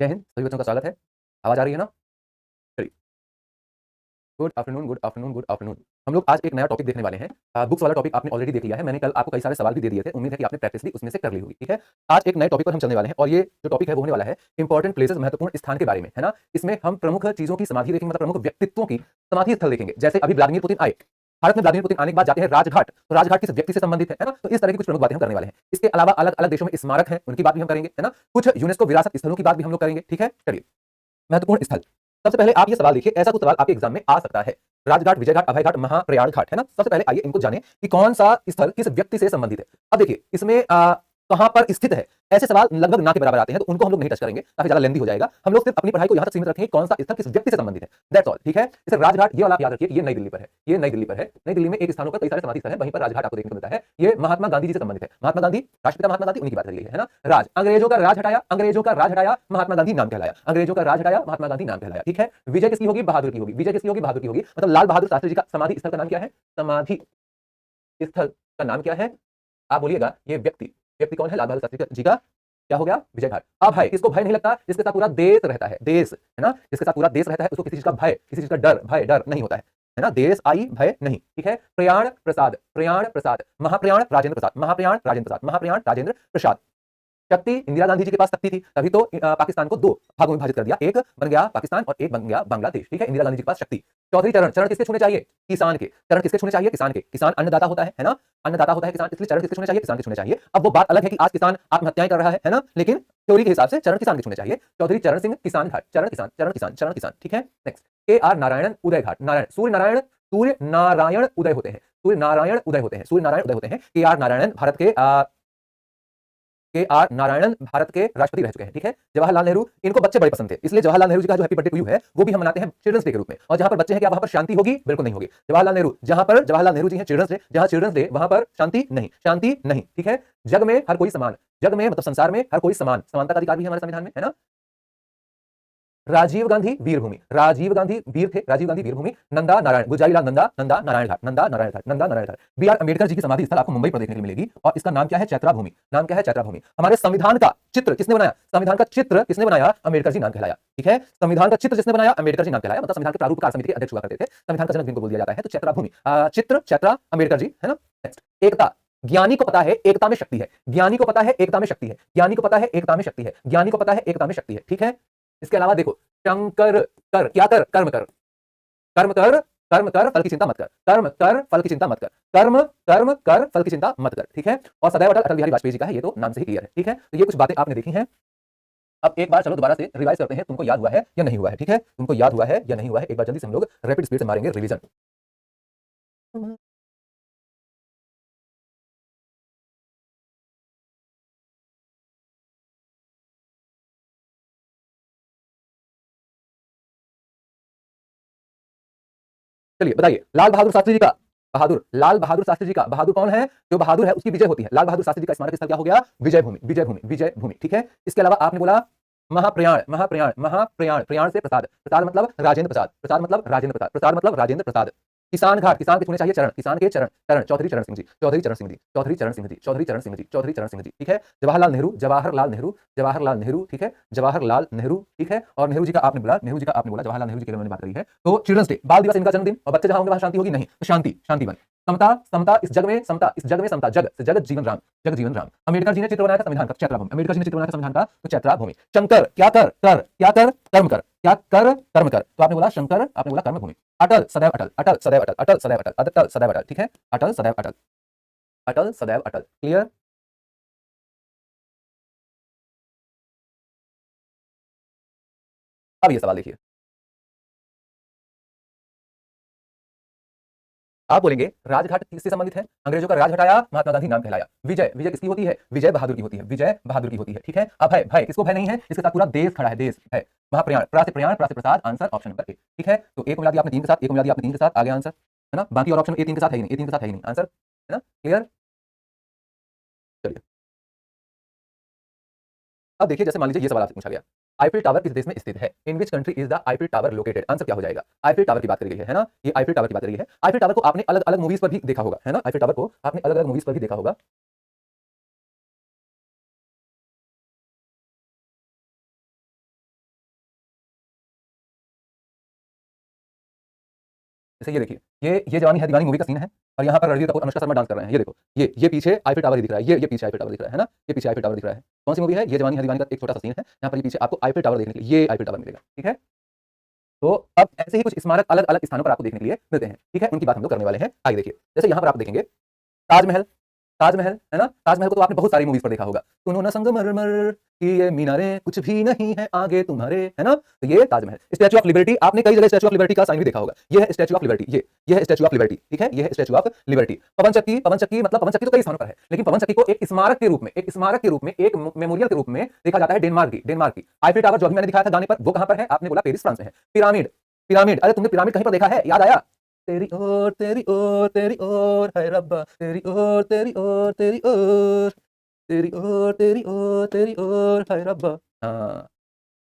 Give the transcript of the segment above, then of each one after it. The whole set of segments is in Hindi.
जय हिंद, सभी बच्चों का स्वागत है। आवाज़ आ रही है ना? चलिए। Good afternoon, good afternoon, good afternoon. हम लोग आज एक नया टॉपिक देखने वाले हैं। बुक्स वाला टॉपिक आपने ऑलरेडी देख लिया है। मैंने कल आपको कई सारे सवाल भी दे दिए थे। उम्मीद है कि आपने प्रैक्टिस भी उसमें से कर ली होगी, ठीक है? आज एक नए टॉपिक पर हम चलने वाले हैं और ये जो टॉपिक है वो होने वाला है इंपॉर्टेंट प्लेसेस, महत्वपूर्ण स्थान के बारे में, है ना? इसमें हम प्रमुख चीज़ों की समाधि देखेंगे, मतलब प्रमुख व्यक्तित्वों की समाधि स्थल देखेंगे। जैसे अभी व्लादिमीर पुतिन आए। भारत में व्लादिमीर पुतिन आने के बाद जाते हैं राजघाट, तो राजघाट किस व्यक्ति से संबंधित है ना? तो इस तरह की कुछ प्रमुख बातें हम करने वाले हैं। इसके अलावा अलग-अलग देशों में स्मारक हैं, उनकी बात भी हम करेंगे, है ना? कुछ यूनेस्को विरासत स्थलों की बात भी हम लोग करेंगे, ठीक है? चलिए। महत्वपूर्ण स्थल। सबसे पहले आप ये सवाल देखिए, ऐसा कुछ सवाल आपके एग्जाम में आ सकता है। राजघाट, विजय घाट, अभय घाट, महाप्रयाण घाट, है ना? सबसे पहले आइए इनको जानें कि कौन-सा स्थल किस व्यक्ति से संबंधित है। अब देखिए, इसमें कहाँ पर स्थित है? ऐसे सवाल लगभग ना के बराबर आते हैं, तो उनको हम लोग नहीं टच करेंगे, काफ़ी ज़्यादा लेंथी हो जाएगा। हम लोग सिर्फ अपनी पढ़ाई को यहाँ तक सीमित रखेंगे, कौन-सा स्थल किस व्यक्ति से संबंधित है, दैट्स ऑल, ठीक है? जैसे राजघाट, ये वाला आप याद रखिए, ये नई दिल्ली पर है, ये नई दिल्ली पर है। नई दिल्ली में एक स्थानों पर कई सारे समाधि स्थल हैं, वहीं पर राजघाट आपको देखने को मिलता है। ये महात्मा गांधी जी से संबंधित है। महात्मा गांधी, राष्ट्रपिता महात्मा गांधी, उन्हीं की बात करी गई है ना? राज, अंग्रेजों का राज हटाया, अंग्रेजों का राज हटाया, महात्मा गांधी नाम कहलाया। अंग्रेजों का राज हटाया, महात्मा गांधी नाम कहलाया, ठीक है? विजय किसकी होगी? बहादुर की होगी। विजय किसकी होगी? बहादुर की होगी। मतलब लाल बहादुर शास्त्री जी का समाधि स्थल का नाम क्या है? समाधि स्थल का नाम क्या है? आप बोलिएगा, ये व्यक्ति, व्यक्ति कौन है? लाल बहादुर शास्त्री जी का क्या हो गया? विजय घाट। अब भय, किसको भय नहीं लगता? जिसके साथ पूरा देश रहता है, देश, है ना? जिसके साथ पूरा देश रहता है, उसको किसी चीज का भय, किसी चीज का डर, भय, डर नहीं होता है ना? देश आई, भय नहीं, ठीक है? प्रयाण प्रसाद, प्रयाण प्रसाद, महाप्रयाण राजेंद्र प्रसाद, महाप्रयाण राजेंद्र प्रसाद, महाप्रयाण राजेंद्र प्रसाद। शक्ति, इंदिरा गांधी जी के पास शक्ति थी, तभी तो पाकिस्तान को दो भागों में विभाजित कर दिया, एक बन गया पाकिस्तान और एक बन गया बांग्लादेश, ठीक है? इंदिरा गांधी जी के पास शक्ति। चौधरी चरण, चरण किसके छूने चाहिए? किसान के। चरण किसके छूने चाहिए? किसान के। किसान अन्नदाता होता है ना? अन्नदाता होता है किसान, इसलिए चरण किसके छूने चाहिए? किसान के छूने चाहिए। अब वो बात अलग है कि आज किसान आत्महत्याएं कर रहा है ना? लेकिन थ्योरी के हिसाब से चरण किसान के छूने चाहिए। चौधरी चरण सिंह किसान घाट, चरण किसान, चरण किसान, चरण किसान, ठीक है? नेक्स्ट, के आर नारायण उदय घाट, नारायण, सूर्य नारायण, सूर्य नारायण उदय होते हैं, सूर्य नारायण उदय होते हैं, सूर्य नारायण उदय होते हैं। के आर नारायण भारत के नारायणन भारत के राष्ट्रपति रह चुके हैं, ठीक है? जवाहरलाल नेहरू, इनको बच्चे बड़े पसंद थे, इसलिए जवाहरलाल नेहरू जी का जो हैप्पी बर्थडे टू यू है, वो भी हम मनाते हैं चिल्ड्रंस डे के रूप में। और जहां पर बच्चे हैं, क्या वहां पर शांति होगी? बिल्कुल नहीं होगी। जवाहरलाल नेहरू, जहां पर जवाहरलाल नेहरू जी हैं चिल्ड्रंस डे, जहां चिल्ड्रंस डे वहां पर शांति नहीं, शांति नहीं, ठीक है? जग में हर कोई समान, जग में मतलब संसार में हर कोई समान, समानता का अधिकार भी है हमारे संविधान में, है ना? राजीव गांधी वीरभूमि, राजीव गांधी वीर थे, राजीव गांधी वीरभूमि। नंदा नारायण, गुलजारीलाल नंदा, नंदा नारायण घाट, नंदा नारायण घाट, नंदा नारायण घाट। बी आर अम्बेडकर जी की समाधि स्थल आपको मुंबई पर देखने को मिलेगी और इसका नाम क्या है? चैत्रा भूमि। नाम क्या है? चैत्रा भूमि। हमारे संविधान का चित्र किसने बनाया? संविधान का चित्र किसने बनाया? अम्बेडकर जी नाम कहलाया, ठीक है? संविधान का चित्र जिसने बनाया? अम्बेडकर जी नाम कहलाया, मतलब संविधान के प्रारूपकार समिति के अध्यक्ष हुआ करते थे। संविधान का जनक जिनको बोल दिया जाता है, तो चैत्रा भूमि, चित्र, चैत्रा, अम्बेडकर जी, है ना? नेक्स्ट, एकता। ज्ञानी को पता है एकता में शक्ति है, ज्ञानी को पता है एकता में शक्ति है, ज्ञानी को पता है एकता में शक्ति है, ज्ञानी को पता है एकता में शक्ति है, ठीक है? इसके अलावा देखो, शंकर कर, क्या कर? कर्म कर, कर्म कर, कर्म कर, फल की चिंता मत कर, कर्म कर, फल की चिंता मत कर, कर्म कर्म कर, फल की चिंता मत कर, ठीक है? और सदैव अटल, अटल बिहारी वाजपेयी जी का है, ये तो नाम से ही क्लियर है, ठीक है? तो ये कुछ बातें आपने देखी हैं। अब एक बार चलो दोबारा से रिवाइज करते हैं, तुमको याद हुआ है या नहीं हुआ है, ठीक है? तुमको याद हुआ है या नहीं हुआ है, एक बार जल्दी से हम लोग रैपिड स्पीड से मारेंगे रिवीजन। चलिए बताइए, लाल बहादुर शास्त्री जी का, बहादुर, लाल बहादुर शास्त्री जी का, बहादुर कौन है? जो बहादुर है उसकी विजय होती है। लाल बहादुर शास्त्री जी का स्मारक स्थल क्या हो गया? विजय भूमि, विजय भूमि, विजय भूमि, ठीक है? इसके अलावा आपने बोला महाप्रयाण, महाप्रयाण, महाप्रयाण, प्रयाण से प्रसाद, प्रसाद मतलब राजेंद्र प्रसाद, प्रसाद मतलब राजेंद्र प्रसाद, प्रसाद मतलब राजेंद्र प्रसाद। किसान घाट, किसान के छूने चाहिए चरण, किसान के चरण, चरण, चौधरी चरण सिंह जी, चौधरी चरण सिंह जी, चौधरी चरण सिंह जी, चौधरी चरण सिंह जी, चौधरी चरण सिंह जी, ठीक है? जवाहरलाल नेहरू, जवाहरलाल नेहरू, जवाहरलाल नेहरू, ठीक है? जवाहरलाल नेहरू, ठीक है? और नेहरू जी का आपने बोला, नेहरू जी का आपने बोला, जवाहरलाल नेहरू जी के बारे में बात करी है। तो चिल्ड्रंस डे, बाल दिवस, इनका जन्मदिन, और बच्चे जहां होंगे वहां शांति होगी नहीं, तो शांति, शांति वन। समता, समता इस जग में, समता इस जग में, समता, जग से जगत जीवन राम, जगत जीवन राम। अम्बेडकर जी ने चित्र बनाया था संविधान का, चैत्रा भूमि, अम्बेडकर जी ने चित्र बनाया था संविधान का, तो चैत्रा भूमि। शंकर, क्या कर? कर, क्या कर? कर्म कर, क्या कर? कर्म कर, तो आपने बोला शंकर, आपने बोला कर्म भूमि। अटल सदैव अटल, अटल सदैव अटल, अटल सदैव अटल, अटल सदैव अटल, ठीक है? अटल सदैव अटल, अटल सदैव अटल, क्लियर? अब ये सवाल देखिए, आप बोलेंगे राजघाट किससे संबंधित है? अंग्रेजों का राज हटाया, महात्मा गांधी नाम कहलाया। विजय, विजय किसकी होती है? विजय बहादुर की होती है, विजय बहादुर की होती है, ठीक है? अभय, भय किसको भय नहीं है? इसके साथ पूरा देश खड़ा है, देश है। महाप्रयाण, प्रा से प्रयाण, प्रा से प्रसाद, आंसर ऑप्शन नंबर ए, ठीक है? तो एक को मिला दिया आपने तीन के साथ, एक को मिला दिया आपने तीन के साथ, आगे आंसर, है ना? बाकी और ऑप्शन ए तीन के साथ है ही नहीं, ए तीन के साथ है ही नहीं, आंसर, है ना? क्लियर? चलिए, अब देखिए, जैसे मान लीजिए ये सवाल आपसे पूछा गया, आईफिल टावर किस देश में स्थित है? In which country is the Eiffel tower located? Answer क्या हो जाएगा? आईफिल टावर की बात करी गई है ना? ये आईफिल टावर की बात करी गई है। आईफिल टावर को आपने अलग अलग मूवीज पर भी देखा होगा, है ना? आईफिल टावर को आपने अलग अलग मूवीज पर भी देखा होगा। जैसे ये देखिए, ये जवानी है दीवानी मूवी का सीन है और यहाँ पर रणवीर कपूर अनुष्का शर्मा डांस कर रहे हैं। ये देखो, ये पीछे आईफिल टावर ही दिख रहा है, ये पीछे आईफिल टावर दिख रहा है ना, ये पीछे आईफिल टावर दिख रहा है। कौन सी मूवी है? ये जवानी है दीवानी का एक छोटा सा सीन है, यहाँ पर ये पीछे आपको आईफिल टावर देखने के लिए ये आईफिल टावर मिलेगा, ठीक है। तो अब ऐसे ही कुछ स्मारक अलग अलग स्थानों पर आपको देखने के लिए मिलते हैं, ठीक है, उनकी बात हम लोग करने वाले हैं। आगे देखिए, जैसे यहाँ पर आप देखेंगे ताजमहल, ताजमहल है ना, ताजमहल को तो आपने बहुत सारी मूवीज पर देखा होगा। सुनो ना संगमरमर कि ये मीनारें कुछ भी नहीं है आगे तुम्हारे, है ना। तो ये ताजमहल। स्टैचू ऑफ लिबर्टी, आपने कई जगह स्टैचू ऑफ लिबर्टी का साइन भी देखा होगा। ये है स्टैचू ऑफ लिबर्टी, ये है स्टैचू ऑफ लिबर्टी, ठीक है, ये है स्टैचू ऑफ लिबर्टी। पवन चक्की, पवन चक्की मतलब पवन चक्की तो कई स्थानों पर है, लेकिन पवन चक्की को एक स्मारक के रूप में, एक स्मारक के रूप में, एक मेमोरियल के रूप में देखा जाता है डेनमार्क की। आईफिल टावर जो अभी मैंने दिखाया था गाने पर, वो कहां पर है? आपने बोला पेरिस, फ्रांस में है। पिरामिड, पिरामिड, अरे तुमने पिरामिड कहीं पर देखा है? याद आया? तेरी ओर तेरी ओर तेरी ओर है रब्बा, तेरी ओर तेरी ओर तेरी ओर, तेरी ओर तेरी ओर तेरी ओर है रब्बा। हाँ,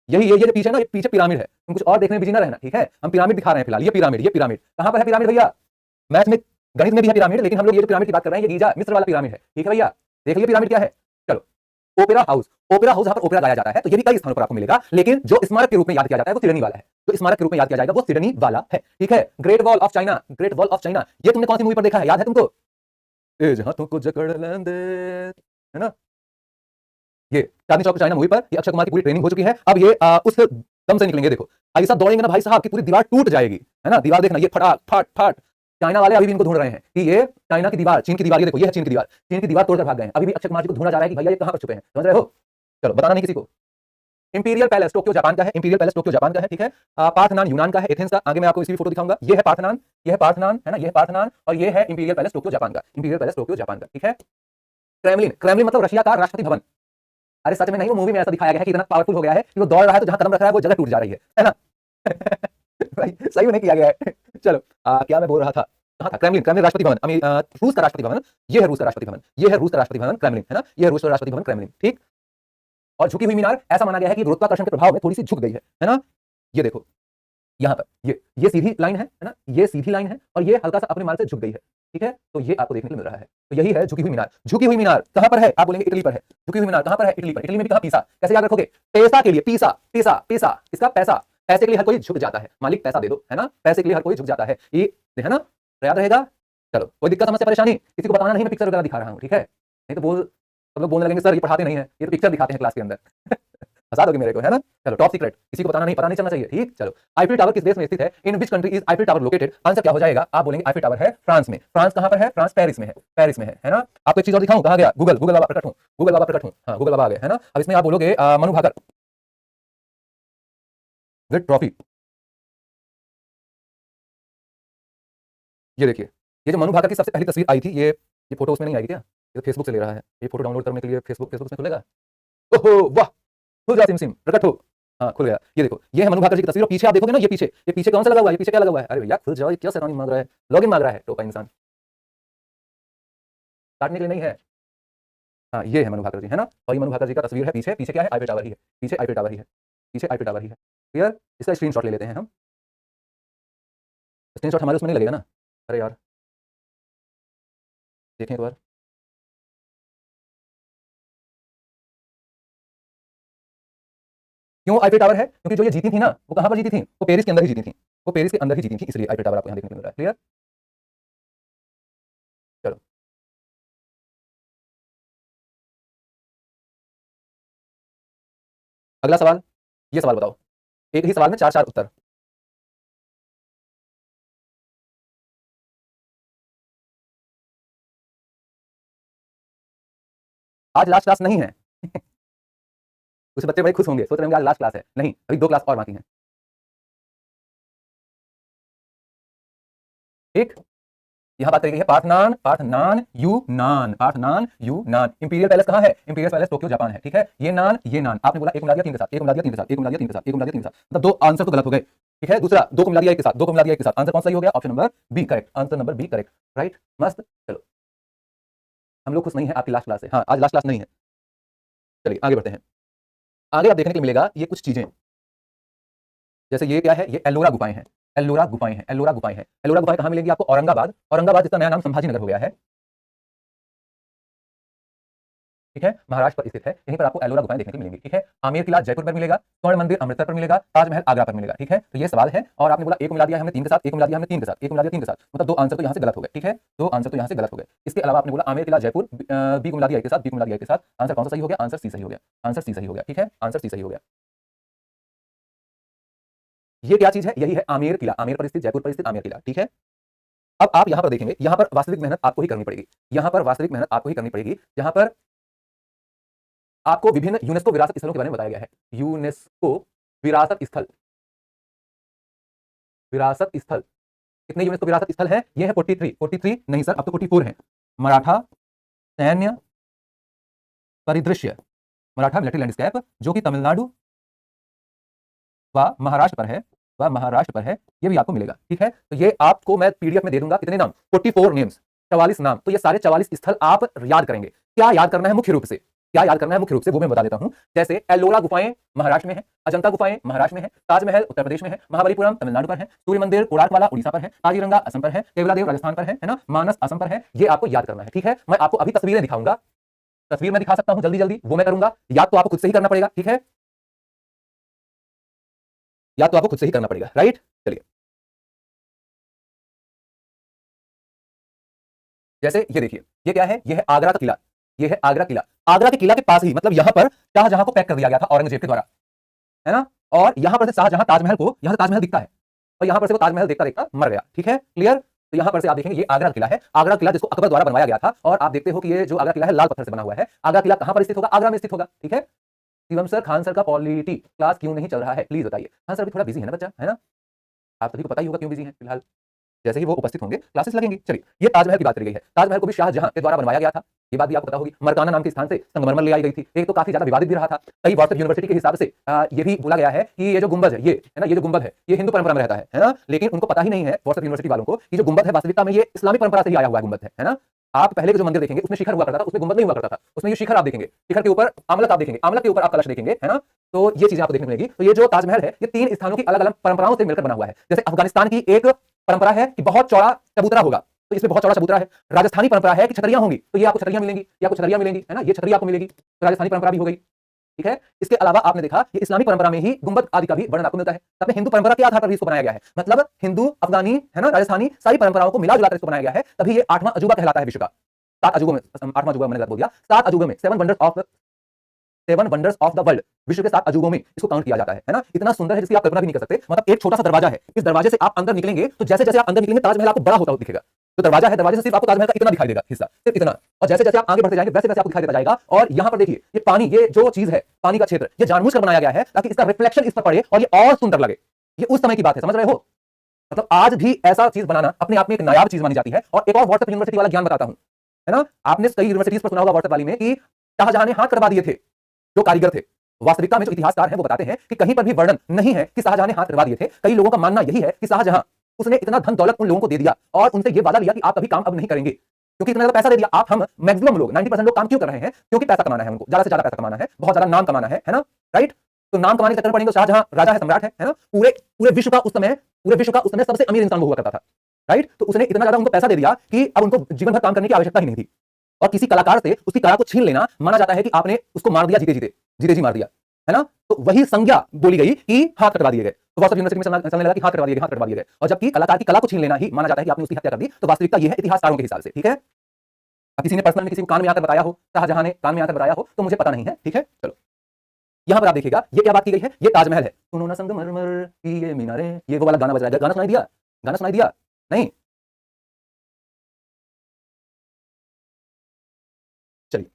यही ये जो पीछे ना, ये पीछे पिरामिड है। तुम कुछ और देखने में बिजी ना रहना, ठीक है। हम पिरामिड दिखा रहे हैं फिलहाल। ये पिरामिड कहां पर है? पिरामिड भैया, मैथ में, गणित में भी है पिरामिड, लेकिन हम लोग ये जो पिरामिड की बात कर रहे हैं ये गीजा मिस्र वाला पिरामिड है, ठीक है भैया। देख लीजिए पिरामिड क्या है। चलो, ओपेरा हाउस, ओपेरा हाउस जहां पर ओपेरा गाया जाता है, तो ये भी कई स्थानों पर आपको मिलेगा, लेकिन जो स्मारक के रूप में याद किया जाता है वो सिडनी वाला है। जो स्मारक के रूप में याद किया जाएगा वो सिडनी वाला है, ठीक है। Great wall of China, great wall of China, ये तुमने कौन सी मूवी पर देखा है? याद है तुमको? ए जहां तुमको जकड़ लेंदे, है ना। ये चांदनी चौक चाइना मूवी पर ये अक्षय कुमार की पूरी ट्रेनिंग हो चुकी है। अब ये उस दम से निकलेंगे। देखो ऐसा दौड़ेंगे ना भाई साहब की पूरी दीवार टूट जाएगी, है ना। दीवार देखना, ये फटाक फट फट। चाइना वाले अभी भी इनको ढूंढ रहे हैं कि ये चाइना की दीवार, चीन की दीवार, ये देखो, ये है चीन की दीवार, चीन की दीवार तोड़कर भाग गए हैं। अभी भी अक्षय कुमार जी को ढूंढा जा रहा है कि भैया ये कहां पर छुपे हैं, समझ रहे हो। चलो, बताना नहीं किसी को। इंपीरियल पैलेस टोक्यो जापान का है, इंपीरियल पैलेस टोक्यो जापान का है, ठीक है। पार्थनान यूनान का है, एथेंस का। आगे मैं आपको इसकी भी फोटो दिखाऊंगा। ये है पार्थनान, ये है पार्थनान, है ना, ये है पार्थनान, और ये है इंपीरियल पैलेस टोक्यो जापान का, इंपीरियल पैलेस टोक्यो जापान का, ठीक है। क्रेमलिन, क्रेमलिन मतलब रशिया का राष्ट्रपति भवन। अरे सच में नहीं, वो मूवी में ऐसा दिखाया गया है कि इतना पावरफुल हो गया है कि वो दौड़ रहा है तो जहां कदम रख रहा है वो जगह टूट जा रही है ना। भाई सही में नहीं किया गया है। चलो, क्या मैं बोल रहा था, कहां था? क्रेमलिन, क्रेमलिन राष्ट्रपति भवन, रूस का राष्ट्रपति भवन। ये है रूस का राष्ट्रपति भवन, ये है रूस का राष्ट्रपति भवन क्रेमलिन, है ना, ये है रूस का राष्ट्रपति भवन क्रेमलिन, ठीक। और झुकी हुई मीनार, ऐसा माना गया है कि गुरुत्वाकर्षण के प्रभाव में थोड़ी सी झुक गई है ना। ये देखो यहाँ पर, ये सीधी लाइन है ना, ये सीधी लाइन है और ये हल्का सा अपने माल से झुक गई है, ठीक है। तो ये आपको देखने को मिल रहा है। तो यही है झुकी हुई मीनार। झुकी हुई मीनार कहां पर है? आप बोलेंगे इटली पर है। झुकी हुई मीनार कहां पर है? इटली पर। इटली में भी कहां? पीसा। कैसे याद रखोगे? पैसा के लिए पीसा, पीसा, पीसा, इसका पैसा, पैसे के लिए हर कोई झुक जाता है। मालिक पैसा दे दो, है ना, पैसे के लिए हर कोई झुक जाता है, ये है ना, याद रहेगा। चलो, कोई दिक्कत, समस्या, परेशानी किसी को बताना नहीं, मैं पिक्चर वगैरह दिखा रहा हूँ, ठीक है। नहीं तो सब लोग बोलने लगेंगे सर ये पढ़ाते नहीं है, ये तो पिक्चर दिखाते हैं क्लास के अंदर। हंसा दोगे मेरे को, है ना। चलो, टॉप सीक्रेट, किसी को बताना नहीं, पता नहीं चलना चाहिए, ठीक। चलो, आईफिल टावर किस देश में स्थित है? In which country is Eiffel tower located? Answer क्या हो जाएगा? आप बोलेंगे आईफिल टावर है फ्रांस में। फ्रांस कहां पर है? फ्रांस पेरिस में है, पेरिस में है ना। आपको एक चीज और दिखाऊं, कहां गया? गूगल, गूगल बाबा प्रकट हूं, गूगल बाबा प्रकट हूं, हाँ गूगल बाबा आ गए, है ना। अब इसमें आप बोलोगे मनु भाकर विद ट्रॉफी। ये देखिए, ये जो मनु भाकर की सबसे पहली तस्वीर आई थी, ये फोटो उसमें नहीं आएगी क्या? ये फेसबुक से ले रहा है, ये फोटो डाउनलोड करने के लिए फेसबुक में खुलेगा। ओहो वाह, खुल जा सिम सिम, प्रकट हो। हाँ, खुल गया। ये देखो, ये है मनु भाकर जी की तस्वीर और पीछे आप देखोगे ना, ये पीछे कौन सा लगा हुआ है? ये पीछे क्या लगा हुआ है? अरे भैया खुल जाओ, ये क्या शैतानी मांग रहा है, लॉगिन मांग रहा है टोपा इंसान, काटने के लिए नहीं है। हाँ, ये है मनु भाकर जी, है ना। और ये मनु भाकर जी का तस्वीर है पीछे, पीछे क्या है? आईफिल टावर ही है, पीछे आईफिल टावर ही है, पीछे आईफिल टावर ही है। क्लियर? इसका स्क्रीनशॉट ले लेते हैं हम। स्क्रीनशॉट हमारे उसमें नहीं लगेगा ना। अरे यार, देखें एक बार। क्यों आईफिल टावर है? क्योंकि जो ये जीती थी ना, वो कहां पर जीती थी? वो पेरिस के अंदर ही जीती थी, वो पेरिस के अंदर ही जीती थी, इसलिए आईफिल टावर आपको यहाँ देखने को मिल रहा है। क्लियर? चलो, अगला सवाल। ये सवाल बताओ, एक ही सवाल में चार चार उत्तर। आज लास्ट क्लास नहीं है। कुछ बच्चे बड़े खुश होंगे, सोच रहे होंगे आज लास्ट क्लास है, नहीं, अभी 2 क्लास और बाकी हैं। ठीक, यहां बात करेंगे पार्थनान, पार्थनान यूनान, पार्थनान यूनान। इंपीरियल पैलेस कहां है? इंपीरियल पैलेस टोक्यो जापान है, ठीक है। ये नान आपने बोला, एक को मिला दिया 3 के साथ, एक को मिला दिया 3 के साथ, एक को मिला दिया 3 के साथ, एक को मिला दिया 3 के साथ, मतलब 2 आंसर तो गलत हो गए, ठीक है। दूसरा, 2 को मिला दिया 1 के साथ, 2 को मिला दिया 1 के साथ, आंसर कौन सा सही हो गया? Option number B correct, answer number B correct, right, मस्त। चलो, हम लोग खुश नहीं है आपकी लास्ट क्लास से, हाँ आज लास्ट क्लास नहीं है। चलिए आगे बढ़ते हैं। आगे आप देखने को मिलेगा ये कुछ चीजें, जैसे ये क्या है? ये एलोरा गुफाएं हैं, एलोरा गुफाएं हैं, एलोरा गुफाएं हैं। एलोरा गुफाएं कहां मिलेंगी आपको? औरंगाबाद, औरंगाबाद इसका नया नाम संभाजी नगर हो गया है। ठीक है, महाराष्ट्र पर स्थित है। यहीं पर आपको एलोरा गुफाएं देखने को मिलेंगी। ठीक है, आमेर किला जयपुर पर मिलेगा, स्वर्ण मंदिर अमृतसर पर मिलेगा, ताजमहल आगरा पर मिलेगा। ठीक है, तो ये सवाल है और आपने बोला एक को मिला दिया हमने 3 के साथ, एक को मिला दिया हमने 3 के साथ, एक को मिला दिया 3 के साथ, मतलब 2 आंसर तो यहाँ से गलत हो गए। ठीक है, 2 आंसर तो यहाँ से गलत हो गए। इसके अलावा आपने बोला आमेर किला जयपुर, बी को मिला दिया ए के साथ, बी को मिला दिया ए के साथ, आंसर कौन सा सही हो गया? आंसर सी सही हो गया, आंसर सी सही हो गया। ठीक है, आंसर सी सही हो गया। ये क्या चीज है? यही है आमेर किला, आमेर पर स्थित, जयपुर पर स्थित आमेर किला। ठीक है, अब आप यहां पर देखेंगे, यहां पर वास्तविक मेहनत आपको ही करनी पड़ेगी, यहां पर वास्तविक मेहनत आपको ही करनी पड़ेगी, जहां पर आपको विभिन्न यूनेस्को विरासत स्थलों के बारे में बताया गया है। यूनेस्को विरासत स्थल, विरासत स्थल कितने यूनेस्को विरासत स्थल हैं? ये है 43, 43 नहीं सर, अब तो 44 हैं। मराठा सैन्य परिदृश्य, मराठा मिलिट्री लैंडस्केप, जो कि तमिलनाडु व महाराष्ट्र पर है, व महाराष्ट्र पर है, ये भी आपको मिलेगा। ठीक है, तो ये आपको मैं पीडीएफ में दे दूंगा। कितने नाम? 44 नेम्स, 44 नाम। तो ये सारे 44 स्थल आप याद करेंगे। क्या याद करना है मुख्य रूप से? क्या याद करना है मुख्य रूप से वो मैं बता देता हूं। जैसे एलोरा गुफाएं महाराष्ट्र में है, अजंता गुफाएं महाराष्ट्र में है, ताजमहल उत्तर प्रदेश में है, महाबलीपुरम तमिलनाडु पर है, सूर्य मंदिर कोणार्कवाला उड़ीसा पर है, काजीरंगा असम पर है, केवलादेव राजस्थान पर है ना, मानस असम पर है। ये आपको याद करना है। ठीक है, मैं आपको अभी तस्वीरें दिखाऊंगा, तस्वीर में दिखा सकता हूं जल्दी जल्दी, वो मैं करूंगा। याद तो आपको खुद से ही करना पड़ेगा। ठीक है, याद तो आपको खुद से ही करना पड़ेगा, राइट। चलिए, जैसे ये देखिए, ये क्या है? ये है आगरा का किला, ये है आगरा किला। आगरा के किला के पास ही, मतलब यहां पर शाहजहां को पैक कर दिया गया था औरंगजेब के द्वारा, है ना। और यहां पर से शाहजहां ताजमहल को, यहां से ताजमहल दिखता है और यहां पर से वो ताजमहल देखता देखता मर गया। ठीक है, क्लियर। तो यहां पर से आप देखेंगे ये आगरा किला है, आगरा किला जिसको अकबर द्वारा बनवाया गया था। और आप देखते हो कि ये जो आगरा किला है लाल पत्थर से बना हुआ है। आगरा किला कहां पर स्थित होगा? आगरा में स्थित होगा। ठीक है, शिवम सर, खान सर का पॉलिटी क्लास क्यों नहीं चल रहा है, प्लीज बताइए। खान सर भी थोड़ा बिजी है ना बच्चा, है ना। आप सभी को पता ही होगा क्यों बिजी है फिलहाल। जैसे ही वो उपस्थित होंगे क्लासेस लगेंगी। चलिए, ये ताजमहल की बात करी गई है। ताजमहल को भी शाहजहां के द्वारा बनवाया गया था, ये बात भी आपको पता होगी। मरकाना नाम के स्थान से संगमरमर ले आई गई थी। एक तो काफी ज्यादा विवादित भी रहा था। कई व्हाट्सएप यूनिवर्सिटी के हिसाब से ये भी बोला गया है कि ये जो गुंबद है, ये है ना, ये जो गुंबद है ये हिंदू परंपरा में रहता है ना। लेकिन उनको पता ही नहीं है व्हाट्सएप यूनिवर्सिटी वालों को कि जो गुंबद है वास्तविकता में ये इस्लामिक परंपरा से ही आया हुआ गुंबद है ना। आप पहले के जो मंदिर देखेंगे उसमें शिखर हुआ करता था, उसमें गुंबद नहीं हुआ करता था। उसमें ये शिखर आप देखेंगे, शिखर के ऊपर आमलक आप देखेंगे, आमलक के ऊपर आप कलश देखेंगे, है ना। तो ये चीजें आपको देखने को मिलेगी। तो ये जो ताजमहल है ये 3 स्थानों की अलग अलग परंपराओं से मिलकर बना हुआ है। जैसे अफगानिस्तान की एक परंपरा है कि बहुत चौड़ा चबूतरा होगा, तो इसमें बहुत चौड़ा चबूतरा है। राजस्थानी परंपरा है कि छतरियां होंगी, तो ये आपको छतरियां मिलेंगी, ये आपको छतरियां मिलेंगी, है ना। ये छतरी आपको मिलेगी, तो राजस्थानी परंपरा भी हो गई। ठीक है, इसके अलावा आपने देखा ये इस्लामिक परंपरा में ही गुंबद आदि का भी वर्णन आपको मिलता है। तब हिंदू परंपरा के आधार पर भी इसको बनाया गया है। मतलब हिंदू, अफगानी, है ना, राजस्थानी सारी परंपराओं को मिला जुलाकर इसको बनाया गया है। तभी ये 8वां अजूबा कहलाता है विश्व का। 7 अजूबों में, 8वां अजूबा मैंने गलत बोल दिया, 7 अजूबों में, 7 वंडर्स ऑफ द वर्ल्ड, विश्व के 7 अजूबों में इसको काउंट किया जाता है ना। इतना सुंदर है जिसकी आप कल्पना भी नहीं कर सकते। मतलब एक छोटा सा दरवाजा है, इस दरवाजे से आप अंदर निकलेंगे तो जैसे जैसे आप अंदर निकलेंगे ताजमहल आपको बड़ा होता हुआ दिखेगा। तो दरवाजा है, दरवाजे से सिर्फ आपको ताजमहल का इतना दिखाई देगा हिस्सा, सिर्फ इतना। और जैसे जैसे आप आगे बढ़ते जाएंगे वैसे वैसे आपको दिखाई देता जाएगा। और यहां पर देखिए ये पानी, ये जो चीज है पानी का क्षेत्र, ये जानबूझकर बनाया गया है ताकि इसका रिफ्लेक्शन इस पर पड़े और ये और सुंदर लगे। ये उस समय की बात है, समझ रहे हो। मतलब आज भी ऐसा चीज बनाना अपने आप में एक नायाब चीज मानी जाती है। और एक और व्हाट्सएप यूनिवर्सिटी वाला ज्ञान बताता हूं, है ना। आपने कई यूनिवर्सिटीज पर सुना होगा व्हाट्सएप वाली में कि शाहजहां ने हाथ करवा दिए थे जो कारीगर थे। वास्तविकता में जो इतिहासकार हैं वो बताते हैं कि कहीं पर भी वर्णन नहीं है कि शाहजहां ने हाथ करवा दिए थे। कई लोगों का मानना यही है कि शाहजहां, उसने इतना धन दौलत उन लोगों को दे दिया और उनसे ये वादा लिया कि आप कभी काम अब नहीं करेंगे, क्योंकि इतना ज्यादा पैसा दे दिया। आप, हम मैक्सिमम लोग 90% लोग काम क्यों कर रहे हैं? क्योंकि पैसा कमाना है, उनको ज्यादा से ज्यादा पैसा कमाना है, बहुत ज्यादा नाम कमाना है ना, राइट। तो नाम कमाने के चक्कर में पड़ेंगे। शाहजहां राजा है, सम्राट है ना। पूरे पूरे विश्व का उस समय, पूरे विश्व का उस समय सबसे अमीर इंसान वो हुआ करता था, राइट। तो उसने इतना ज्यादा उनको पैसा दे दिया कि अब उनको जीवन भर काम करने की आवश्यकता ही नहीं थी। और किसी कलाकार से उसकी कला को छीन लेना माना जाता है कि आपने उसको मार दिया, जीते जीते, जीते जी मार दिया, है ना। तो वही संज्ञा बोली गई कि हाथ कटवा दिए गए। तो व्हाट्सएप यूनिवर्सिटी में चलने लगा कि हाथ कटवा दिए गए, हाथ कटवा दिए गए। और जबकि कलाकार की कला को छीन लेना ही माना जाता है कि आपने उसकी हत्या कर दी। तो वास्तविकता यह है इतिहासकारों के हिसाब से, ठीक है। अब किसी ने पर्सनल में किसी को कान में आकर बताया हो, शाहजहां ने कान में आकर बताया हो, तो मुझे पता नहीं है, ठीक है। चलो, यहां पर आप देखिएगा ये क्या बात की गई है। ये ताजमहल है। सुनो ना संगमरमर की ये मीनारें, ये वो वाला गाना बज रहा है। गाना सुनाई दिया? गाना सुनाई दिया? नहीं। चलिए,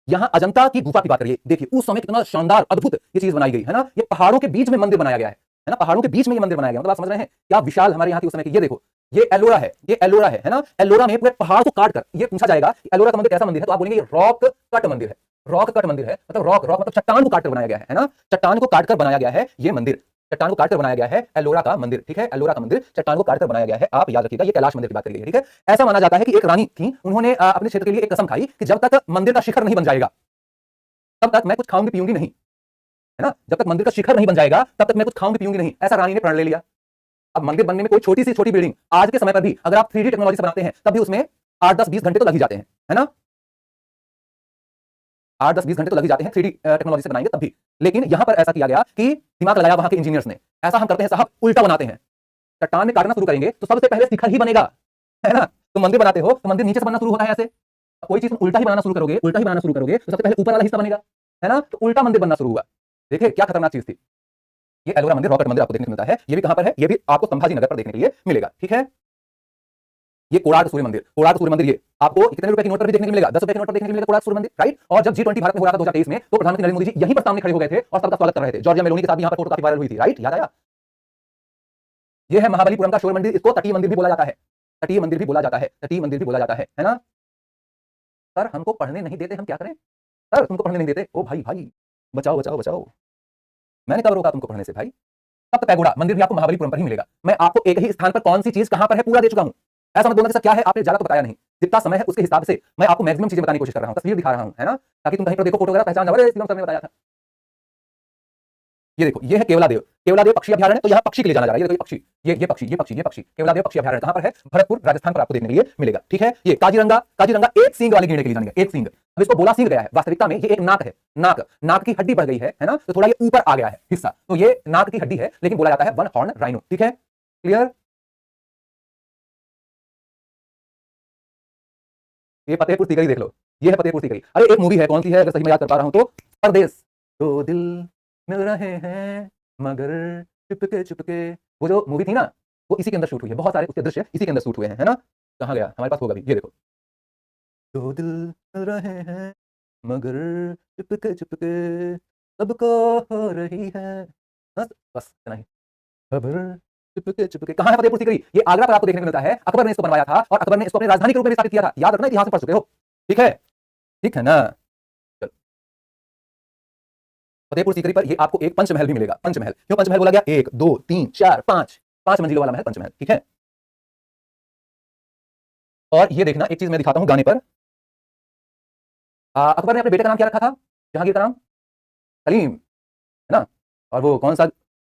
यहां अजंता की गुफा की बात करिए। देखिए उस समय कितना शानदार अद्भुत ये चीज बनाई गई है ना। ये पहाड़ों के बीच में मंदिर बनाया गया है ना। पहाड़ों के बीच में ये मंदिर बनाया गया, मतलब आप समझ रहे हैं क्या विशाल हमारे यहाँ की उस समय की। ये देखो, ये एलोरा है, ये एलोरा है ना। एलोरा में पूरे पहाड़ को काट कर, ये पूछा जाएगा कि एलोरा का मंदिर कैसा मंदिर है, तो आप बोलेंगे ये रॉक कट मंदिर है। रॉक कट मंदिर है, मतलब रॉक, रॉक मतलब चट्टान को काटकर बनाया गया है ना। चट्टान को काटकर बनाया गया है ये मंदिर, चट्टान को काटकर बनाया गया है एलोरा का मंदिर, ठीक है। एलोरा का मंदिर चट्टान को काटकर बनाया गया है, आप याद रखिएगा। ये कैलाश मंदिर की बात करी गई है, ठीक है। ऐसा माना जाता है कि एक रानी थी, उन्होंने अपने क्षेत्र के लिए एक कसम खाई कि जब तक मंदिर का शिखर नहीं बन जाएगा तब तक मैं कुछ खाऊंगी पीऊंगी नहीं, है ना। जब तक मंदिर का शिखर नहीं बन जाएगा तब तक मैं कुछ खाऊंगी पीऊंगी नहीं, ऐसा रानी ने प्रण ले लिया। अब मंदिर बनने में कोई छोटी सी छोटी बिल्डिंग आज के समय पर भी अगर आप 3D टेक्नोलॉजी से बनाते हैं तब भी उसमें 8, 10, 20 घंटे तो लग ही जाते हैं, है ना। 8 10 20 घंटे तो लग ही जाते हैं 3D टेक्नोलॉजी से बनाएंगे तब भी। लेकिन यहां पर ऐसा किया गया कि दिमाग लगाया वहां के इंजीनियर्स ने, ऐसा हम करते हैं साहब, उल्टा बनाते हैं। चट्टान में काटना शुरू करेंगे तो सबसे पहले शिखर ही बनेगा, है ना। तो मंदिर बनाते हो तो मंदिर नीचे से बनना शुरू होता है ऐसे। कोई चीज उल्टा ही बनाना शुरू करोगे, उल्टा ही बनाना शुरू करोगे तो सबसे पहले ऊपर वाला हिस्सा बनेगा, है ना। तो उल्टा मंदिर बनना शुरू हुआ। देखिए क्या खतरनाक चीज थी। ये एलोरा मंदिर, रॉकेट मंदिर आपको देखने को मिलता है। ये भी कहां पर है? ये भी आपको संभाजी नगर पर देखने के लिए मिलेगा, ठीक है। ये कोणार्क सूर्य मंदिर, कोणार्क सूर्य मंदिर ये आपको कितने रुपए की नोट पर भी देखने को मिलेगा? 10 रुपए की नोट पर देखने को मिलेगा कोणार्क सूर्य मंदिर, राइट। और जब G20 भारत में हो रहा था 2023 में, तो प्रधानमंत्री नरेंद्र मोदी जी यहीं पर सामने खड़े हो गए थे और सबका स्वागत कर रहे थे। जॉर्जिया मेलोनी के साथ भी यहां पर फोटो काफी वायरल हुई थी, राइट, याद आया। ये है महाबलीपुरम का शोर मंदिर, इसको तटीय मंदिर भी बोला जाता है, तटीय मंदिर भी बोला जाता है, तटीय मंदिर भी बोला जाता है ना। सर हमको पढ़ने नहीं देते, हम क्या करें? सर तुमको पढ़ने नहीं देते, ओ भाई भाई बचाओ बचाओ बचाओ। मैंने कब रोका तुमको पढ़ने से भाई? सप्त पैगोडा मंदिर भी आपको महाबलीपुरम पर ही मिलेगा। मैं आपको एक ही स्थान पर कौन सी चीज कहां पर है पूरा दे चुका हूं। ऐसा मत बोलना कि सर क्या है आपने ज्यादा तो बताया नहीं। जितना समय है उसके हिसाब से मैं आपको मैक्सिमम चीजें बताने की कोशिश कर रहा हूं, तस्वीर दिखा रहा हूं, है ना, ताकि तुम कहीं पर देखो फोटो वगैरह पहचान जाओ, अरे शिवम सर ने बताया था। ये देखो, ये है केवलादेव, केवलादेव पक्षी अभयारण्य। तो यहाँ पक्षी के लिए जाना जा रहा है। ये देखो, ये पक्षी, ये पक्षी, ये पक्षी, ये पक्षी, केवलादेव पक्षी अभयारण्य कहां पर है? भरतपुर राजस्थान पर आपको देखने के लिए मिलेगा, ठीक है। ये काजीरंगा, काजीरंगा एक सींग वाले कीड़े के लिए जानेंगे, एक सींग। अब इसको बोला सींग गया है, वास्तविकता में ये एक नाक है, नाक, नाक की हड्डी बढ़ गई है ना, तो थोड़ा ये ऊपर आ गया है हिस्सा, तो ये नाक की हड्डी है, लेकिन बोला जाता है वन हॉर्न राइनो, ठीक है, क्लियर। ये फतेहपुर सीकरी देख लो, ये है फतेहपुर सीकरी। अरे एक मूवी है, कौन सी है अगर सही मैं याद कर पा रहा हूं तो? परदेश। दो दिल मिल रहे हैं मगर चुपके चुपके, वो जो मूवी थी ना, वो इसी के अंदर शूट हुई है। बहुत सारे उसके दृश्य इसी के अंदर शूट हुए हैं, है ना। कहां गया? हमारे पास होगा भी, ये देखो। दो दिल मिल रहे हैं मगर चुपके चुपके सबको हो रही है, बस बस इतना ही। खबर चुपके चुपके। कहां है फतेहपुर सीकरी? ये आगरा पर आपको देखने को मिलता है। अकबर ने इसको बनवाया था और अकबर ने इसको अपनी राजधानी के रूप में स्थापित किया था। याद रखना, इतिहास में पढ़ चुके हो, ठीक है ना। चलो, फतेहपुर सीकरी पर ये आपको एक पंचमहल भी मिलेगा। पंचमहल क्यों पंचमहल बोला गया? 1 2 3 4 5, 5 मंजिलों वाला महल पंचमहल, ठीक है। और ये देखना, एक चीज मैं दिखाता हूं गाने पर। अकबर ने अपने बेटे का नाम क्या रखा था? जहांगीर का नाम सलीम, है ना। और वो कौन सा?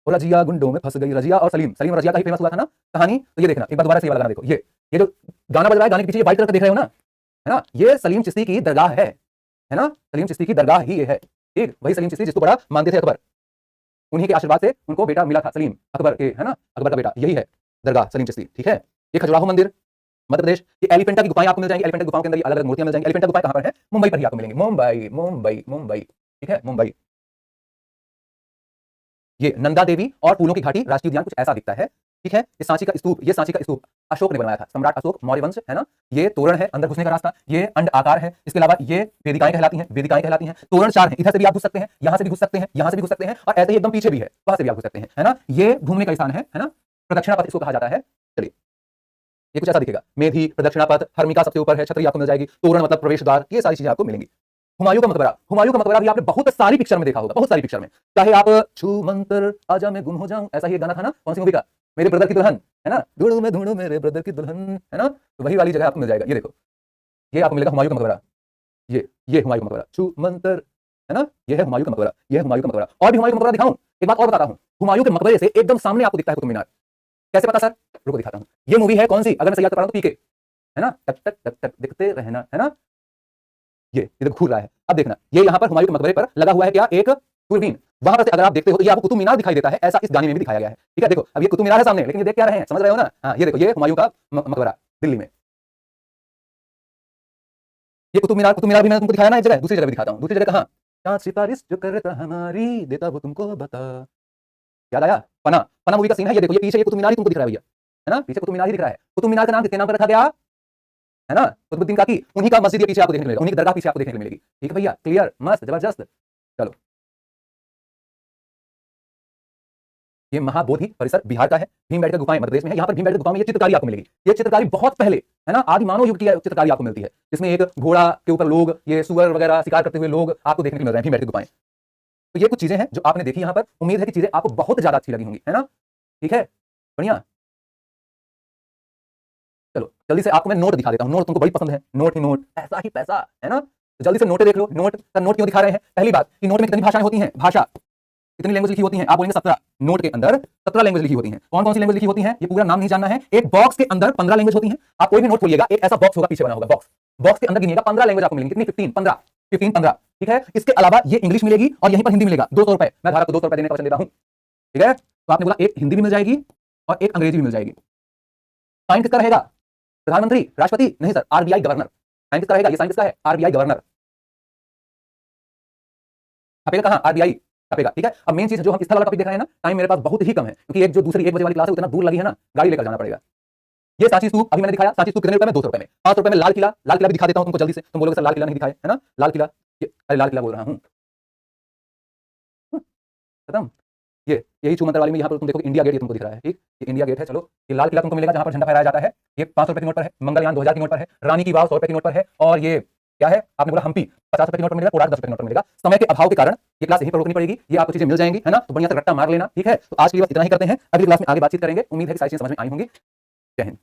रजिया गुंडों में फंस गई, रजिया और सलीम, सलीम और रजिया का ही फेमस हुआ था ना कहानी। तो ये देखना एक बार दोबारा से ये वाला गाना देखो। ये जो गाना बज रहा है, गाने के पीछे ये व्हाइट कलर का देख रहे हो ना, है ना, ये सलीम चिश्ती की दरगाह है ना। सलीम चिश्ती की दरगाह ही ये है, ठीक। वही सलीम चिश्ती जिसको बड़ा मानते थे अकबर, उन्हीं के आशीर्वाद से उनको बेटा मिला था सलीम, अकबर के, है ना, अकबर का बेटा। यही है दरगाह सलीम चिश्ती, ठीक है। ये खजुराहो मंदिर मध्य प्रदेश। ये एलिफेंटा की गुफाएं आपको मिल जाएंगी। एलिफेंटा गुफाओं के अंदर अलग अलग मूर्तियां मिल जाएंगी। एलिफेंटा गुफाएं कहां पर है? मुंबई पर ही आपको मिलेंगी। मुंबई मुंबई मुंबई, ठीक है, मुंबई। ये नंदा देवी और फूलों की घाटी राष्ट्रीय उद्यान कुछ ऐसा दिखता है, ठीक है। ये सांची का स्तूप, ये सांची का स्तूप अशोक ने बनाया था, सम्राट अशोक मौर्य वंश, है ना। ये तोरण है, अंदर घुसने का रास्ता, ये अंड आकार है। इसके अलावा ये वेदिकाएं कहलाती हैं, वेदिकाएं कहलाती हैं। तोरण 4 है, इधर से भी आप घुस सकते हैं, यहां से भी घुस सकते हैं, यहां से भी घुस सकते हैं, और ऐसे ही एकदम पीछे भी है, वहां से भी आप घुस सकते हैं, है ना। ये घूमने का स्थान है ना, प्रदक्षिणा पथ इसको कहा जाता है। चलिए, ये कुछ ऐसा दिखेगा। मेधी, प्रदक्षिणा पथ, हर्मिका सबसे ऊपर है, छतरी आपको मिल जाएगी, तोरण मतलब प्रवेश द्वार, ये सारी चीजें आपको मिलेंगी। हुमायूं का मकबरा, हुमायूं का मकबरा भी आपने बहुत सारी पिक्चर में देखा होगा, बहुत सारी पिक्चर में। चाहे आप छू मंतर आजा मैं गुम हो जाऊं, ऐसा ही एक गाना था ना, कौन सी मूवी का? मेरे ब्रदर की दुल्हन, है ना, ढूंढूं मेरे ब्रदर की दुल्हन, है ना। तो वही वाली जगह आपको मिल जाएगा। ये देखो, ये आपको मिलेगा हुमायूं का मकबरा। ये हुमायूं का मकबरा, छू मंतर, है ना, ये है हुमायूं का मकबरा, ये है हुमायूं का मकबरा। और भी हुमायूं का मकबरा दिखाऊं? एक बात और बताता हूं, हुमायूं के मकबरे से एकदम सामने आपको दिखता है कुतुब मीनार। कैसे पता सर? रुको दिखाता हूं। ये मूवी है कौन सी? अगर मैं सही याद कर पा रहा हूं तो पीके, है ना, टक टक टक टक दिखते रहना, है ना। ये देखो घूर रहा है। अब देखना, ये यहाँ पर हुमायूं के मकबरे पर लगा हुआ है क्या? एक दूरबीन। वहां पर से अगर आप देखते हो तो ये आपको कुतुब मीनार दिखाई देता है, ऐसा इस गाने में भी दिखाया गया है, ठीक है। देखो अब ये कुतुब मीनार है सामने, लेकिन ये देख क्या रहे हैं, समझ रहे हो ना। हाँ, ये देखो, ये हुमायूं का मकबरा दिल्ली में। ये कुतुब मीनार भी मैंने तुमको दिखाया ना एक जगह, दूसरी जगह भी दिखाता हूँ। दूसरी जगह कहाँ? चाँद सितारिश जो करता हमारी, देता वो तुमको बता। याद आया? पना, पना मूवी का सीन है। ये देखो, ये पीछे ये कुतुब मीनार ही तुमको दिख रहा है भैया, है ना, पीछे कुतुब मीनार ही दिख रहा है। कुतुब मीनार का नाम किसके नाम पर रखा गया, है ना? कुतुबुद्दीन काकी। उन्हीं का मस्जिद पीछे आपको देखने को मिलेगा, उन्हीं की दरगाह पीछे आपको देखने को मिलेगी, ठीक है भैया, क्लियर, मस्त, जबरदस्त। चलो, ये महाबोधि परिसर बिहार का है। भीमबेटका गुफाएं मध्य प्रदेश में है। यहाँ पर भीमबेटका गुफा में ये चित्रकारी आपको मिलेगी। ये चित्रकारी बहुत पहले, है ना, आदि मानव युग की चित्रकारी आपको मिलती है, जिसमें एक घोड़ा के ऊपर लोग, ये सुअर वगैरह शिकार करते हुए लोग आपको देखने को मिल रहे हैं भीमबेटका गुफाएं। तो ये कुछ चीजें हैं जो आपने देखी यहाँ पर। उम्मीद है कि चीजें आपको बहुत ज्यादा अच्छी लगी होंगी, है ना, ठीक है, बढ़िया। चलो जल्दी से आपको मैं नोट दिखा देता हूँ। नोट तुमको बड़ी पसंद है, नोट ही नोट, पैसा ही पैसा, है ना। तो जल्दी से नोट देख लो। नोट सर, नोट क्यों दिखा रहे हैं? पहली बात कि नोट में कितनी भाषाएं होती हैं, भाषा कितनी लैंग्वेज लिखी होती हैं? आप बोलेंगे 17। नोट के अंदर 17 लैंग्वेज लिखी होती हैं। कौन कौन सी लैंग्वेज लिखी होती हैं ये पूरा नाम नहीं जानना है। एक बॉक्स के अंदर 15 लैंग्वेज होती हैं। आप कोई भी नोट खोलिएगा, एक ऐसा बॉक्स होगा, पीछे बना होगा बॉक्स, बॉक्स के अंदर गिनिएगा 15 लैंग्वेज आपको मिलेंगी। कितनी? 15, 15। 15 ठीक है। इसके अलावा ये इंग्लिश मिलेगी और यहीं पर हिंदी मिलेगा। 200 रुपए मैं धारक को 200 रुपए देने का वचन दे रहा हूं, ठीक है। तो आपने बोला एक हिंदी भी मिल जाएगी और एक अंग्रेजी भी मिल जाएगी। साइन किसका रहेगा? प्रधानमंत्री, राष्ट्रपति? नहीं सर, आरबीआई गवर्नर। साइन किसका रहेगा? ये साइन किसका है? RBI governor. छपेगा कहां? आरबीआई छपेगा, ठीक है। अब मेन चीज जो हम स्थल वाला टॉपिक देख रहे हैं ना, टाइम मेरे पास बहुत ही कम है क्योंकि एक जो दूसरी 1 बजे वाली क्लास है उतना दूर लगी है ना, गाड़ी लेकर जाना पड़ेगा। ये सांची स्तूप अभी मैंने दिखाया। सांची स्तूप कितने रुपए में? 200 रुपए में। 500 रुपए में लाल किला। लाल किला भी दिखा देता हूं तुमको जल्दी से। तुम बोलोगे सर लाल किला नहीं दिखाए, है ना। लाल किला, अरे लाल किला बोल रहा हूं, खत्म। ये यही छूमंतर वाली में यहाँ पर तुम देखो इंडिया गेट ये तुमको दिख रहा है, ठीक। ये इंडिया गेट है। चलो ये लाल किला तुमको मिलेगा जहां पर झंडा फहराया जाता है। ये 500 रुपए की नोट पर है। मंगलयान 2000 की नोट पर है। रानी की वाव 100 रुपए की नोट पर है। और ये क्या है? आपने बोला हम्पी 50 रुपए की नोट पर मिलेगा। कोणार्क 10 रुपए की नोट पर मिलेगा। समय के अभाव के कारण ये क्लास यहीं पर रोकनी पड़ेगी। ये आपको चीजें मिल जाएंगी, है ना। तो बढ़िया से रट्टा मार लेना, ठीक है। तो आज के लिए बस इतना ही करते हैं। अगली क्लास में आगे बातचीत करेंगे। उम्मीद है कि सारी चीजें समझ में आई होंगी। जय हिंद।